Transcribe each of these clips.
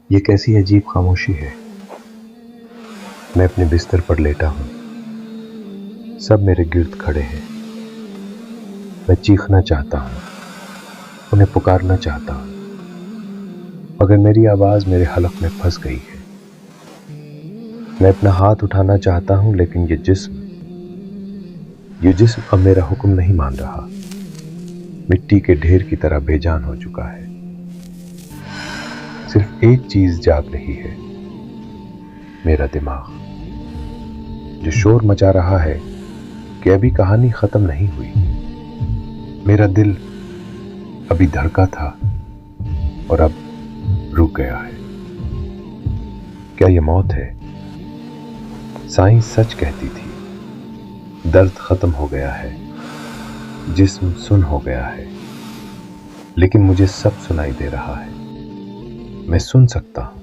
یہ کیسی عجیب خاموشی ہے۔ میں اپنے بستر پر لیٹا ہوں، سب میرے گرد کھڑے ہیں۔ میں چیخنا چاہتا ہوں، انہیں پکارنا چاہتا ہوں، مگر میری آواز میرے حلق میں پھنس گئی ہے۔ میں اپنا ہاتھ اٹھانا چاہتا ہوں، لیکن یہ جسم اب میرا حکم نہیں مان رہا، مٹی کے ڈھیر کی طرح بے جان ہو چکا ہے۔ صرف ایک چیز جاگ رہی ہے، میرا دماغ، جو شور مچا رہا ہے کہ ابھی کہانی ختم نہیں ہوئی۔ میرا دل ابھی دھڑکا تھا اور اب رک گیا ہے۔ کیا یہ موت ہے؟ سائنس سچ کہتی تھی، درد ختم ہو گیا ہے، جسم سن ہو گیا ہے، لیکن مجھے سب سنائی دے رہا ہے۔ میں سن سکتا ہوں،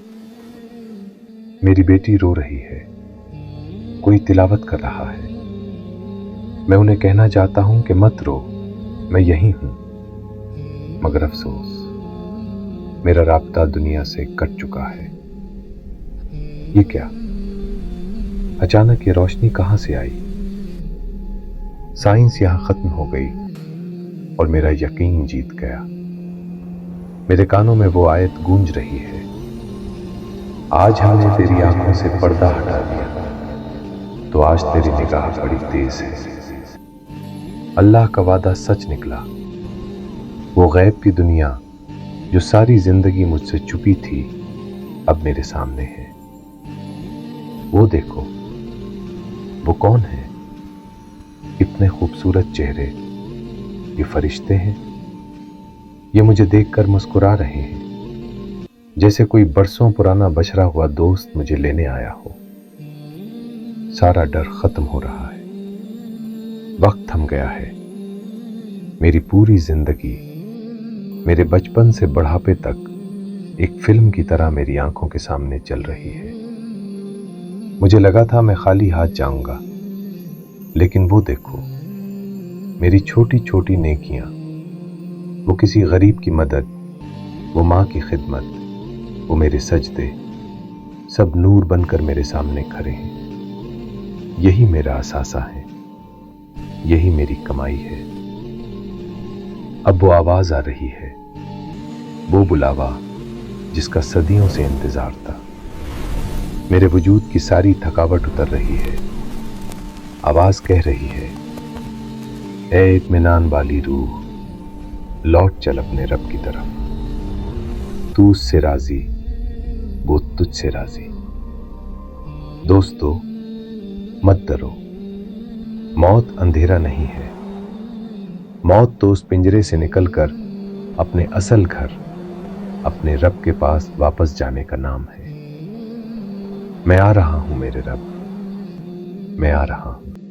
میری بیٹی رو رہی ہے، کوئی تلاوت کر رہا ہے۔ میں انہیں کہنا چاہتا ہوں کہ مت رو، میں یہیں ہوں، مگر افسوس، میرا رابطہ دنیا سے کٹ چکا ہے۔ یہ کیا؟ اچانک یہ روشنی کہاں سے آئی؟ سائنس یہاں ختم ہو گئی اور میرا یقین جیت گیا۔ میرے کانوں میں وہ آیت گونج رہی ہے، آج ہم نے تیری آنکھوں سے پردہ ہٹا دیا، تو آج تیری نگاہ بڑی تیز ہے۔ اللہ کا وعدہ سچ نکلا، وہ غیب کی دنیا جو ساری زندگی مجھ سے چھپی تھی اب میرے سامنے ہے۔ وہ دیکھو، وہ کون ہے؟ اتنے خوبصورت چہرے، یہ فرشتے ہیں؟ یہ مجھے دیکھ کر مسکرا رہے ہیں، جیسے کوئی برسوں پرانا بچھڑا ہوا دوست مجھے لینے آیا ہو۔ سارا ڈر ختم ہو رہا ہے، وقت تھم گیا ہے۔ میری پوری زندگی، میرے بچپن سے بڑھاپے تک، ایک فلم کی طرح میری آنکھوں کے سامنے چل رہی ہے۔ مجھے لگا تھا میں خالی ہاتھ جاؤں گا، لیکن وہ دیکھو، میری چھوٹی چھوٹی نیکیاں، وہ کسی غریب کی مدد، وہ ماں کی خدمت، وہ میرے سجدے، سب نور بن کر میرے سامنے کھڑے ہیں۔ یہی میرا اثاثہ ہے، یہی میری کمائی ہے۔ اب وہ آواز آ رہی ہے، وہ بلاوا جس کا صدیوں سے انتظار تھا۔ میرے وجود کی ساری تھکاوٹ اتر رہی ہے۔ آواز کہہ رہی ہے، اے اطمینان والی روح، لوٹ چل اپنے رب کی طرف، تو اس سے راضی، وہ تجھ سے راضی۔ دوستو، مت ڈرو، موت اندھیرا نہیں ہے۔ موت تو اس پنجرے سے نکل کر اپنے اصل گھر، اپنے رب کے پاس واپس جانے کا نام ہے۔ میں آ رہا ہوں میرے رب، میں آ رہا ہوں۔